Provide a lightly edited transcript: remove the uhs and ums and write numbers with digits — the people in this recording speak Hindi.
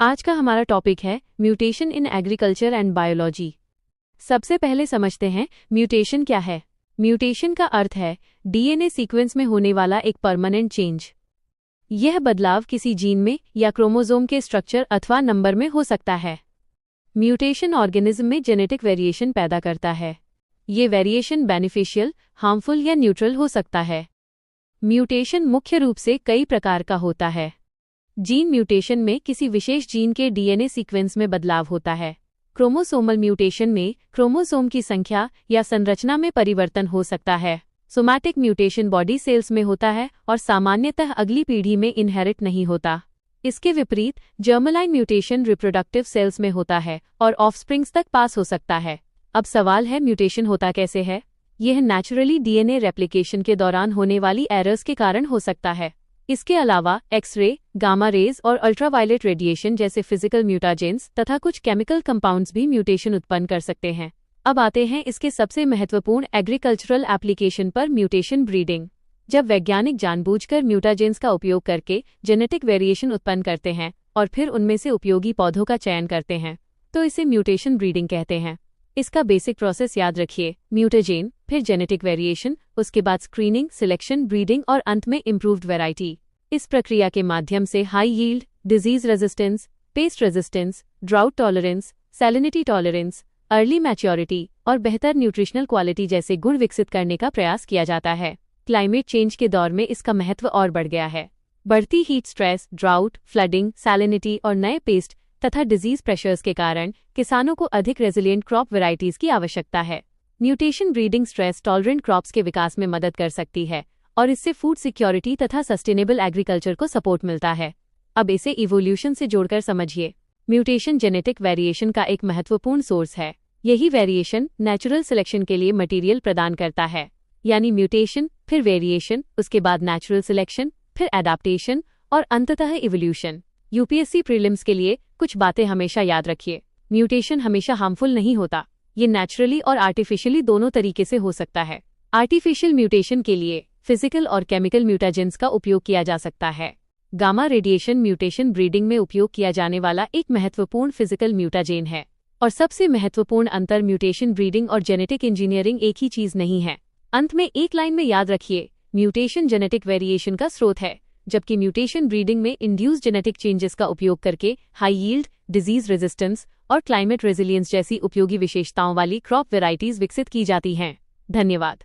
आज का हमारा टॉपिक है mutation in agriculture and biology. सबसे पहले समझते हैं म्यूटेशन क्या है। म्यूटेशन का अर्थ है डीएनए सीक्वेंस में होने वाला एक परमानेंट चेंज। यह बदलाव किसी जीन में या क्रोमोसोम के स्ट्रक्चर अथवा नंबर में हो सकता है। म्यूटेशन ऑर्गेनिज्म में जेनेटिक वेरिएशन पैदा करता है। ये वेरिएशन बेनिफिशियल, हार्मफुल या न्यूट्रल हो सकता है। म्यूटेशन मुख्य रूप से कई प्रकार का होता है। जीन म्यूटेशन में किसी विशेष जीन के डीएनए सीक्वेंस में बदलाव होता है। क्रोमोसोमल म्यूटेशन में क्रोमोसोम की संख्या या संरचना में परिवर्तन हो सकता है। सोमैटिक म्यूटेशन बॉडी सेल्स में होता है और सामान्यतः अगली पीढ़ी में इनहेरिट नहीं होता। इसके विपरीत जर्मलाइन म्यूटेशन रिप्रोडक्टिव सेल्स में होता है और ऑफस्प्रिंग्स तक पास हो सकता है। अब सवाल है म्यूटेशन होता कैसे है। यह नेचुरली डीएनए रेप्लिकेशन के दौरान होने वाली एरर्स के कारण हो सकता है। इसके अलावा एक्स-रे, गामा रेज और अल्ट्रावायलेट रेडिएशन जैसे फिजिकल म्यूटाजेंस तथा कुछ केमिकल कंपाउंड्स भी म्यूटेशन उत्पन्न कर सकते हैं। अब आते हैं इसके सबसे महत्वपूर्ण एग्रीकल्चरल एप्लीकेशन पर, म्यूटेशन ब्रीडिंग। जब वैज्ञानिक जानबूझकर म्यूटाजेंस का उपयोग करके जेनेटिक वेरिएशन उत्पन्न करते हैं और फिर उनमें से उपयोगी पौधों का चयन करते हैं तो इसे म्यूटेशन ब्रीडिंग कहते हैं। इसका बेसिक प्रोसेस याद रखिए, म्यूटेजेन, फिर जेनेटिक वेरिएशन, उसके बाद स्क्रीनिंग, सिलेक्शन, ब्रीडिंग और अंत में इम्प्रूव्ड वैरायटी। इस प्रक्रिया के माध्यम से high yield, disease resistance, paste resistance, drought tolerance, salinity tolerance, early maturity और बेहतर न्यूट्रिशनल क्वालिटी जैसे गुण विकसित करने का प्रयास किया जाता है। क्लाइमेट चेंज के दौर में इसका महत्व और बढ़ गया है। बढ़ती heat stress, drought, flooding, salinity और नए पेस्ट तथा डिजीज प्रेशर्स के कारण किसानों को अधिक रेजिलिएंट क्रॉप वैरायटीज की आवश्यकता है। Mutation breeding stress tolerant crops के विकास में मदद कर सकती है और इससे फूड सिक्योरिटी तथा सस्टेनेबल एग्रीकल्चर को सपोर्ट मिलता है। अब इसे इवोल्यूशन से जोड़कर समझिए। म्यूटेशन जेनेटिक वेरिएशन का एक महत्वपूर्ण सोर्स है। यही वेरिएशन नेचुरल सिलेक्शन के लिए मटीरियल प्रदान करता है। यानी म्यूटेशन, फिर वेरिएशन, उसके बाद नेचुरल सिलेक्शन, फिर एडाप्टेशन और अंततः इवोल्यूशन। यूपीएससी प्रीलिम्स के लिए कुछ बातें हमेशा याद रखिए। म्यूटेशन हमेशा हार्मफुल नहीं होता। ये नेचुरली और आर्टिफिशियली दोनों तरीके से हो सकता है। आर्टिफिशियल म्यूटेशन के लिए फिजिकल और केमिकल म्यूटाजेंस का उपयोग किया जा सकता है। गामा रेडिएशन म्यूटेशन ब्रीडिंग में उपयोग किया जाने वाला एक महत्वपूर्ण फिजिकल म्यूटाजेन है। और सबसे महत्वपूर्ण अंतर, म्यूटेशन ब्रीडिंग और जेनेटिक इंजीनियरिंग एक ही चीज नहीं है। अंत में एक लाइन में याद रखिए, म्यूटेशन जेनेटिक वेरिएशन का स्रोत है, जबकि म्यूटेशन ब्रीडिंग में इंड्यूस जेनेटिक चेंजेस का उपयोग करके हाई यील्ड, डिजीज रेजिस्टेंस और क्लाइमेट रेजिलियंस जैसी उपयोगी विशेषताओं वाली क्रॉप वैरायटीज विकसित की जाती हैं। धन्यवाद।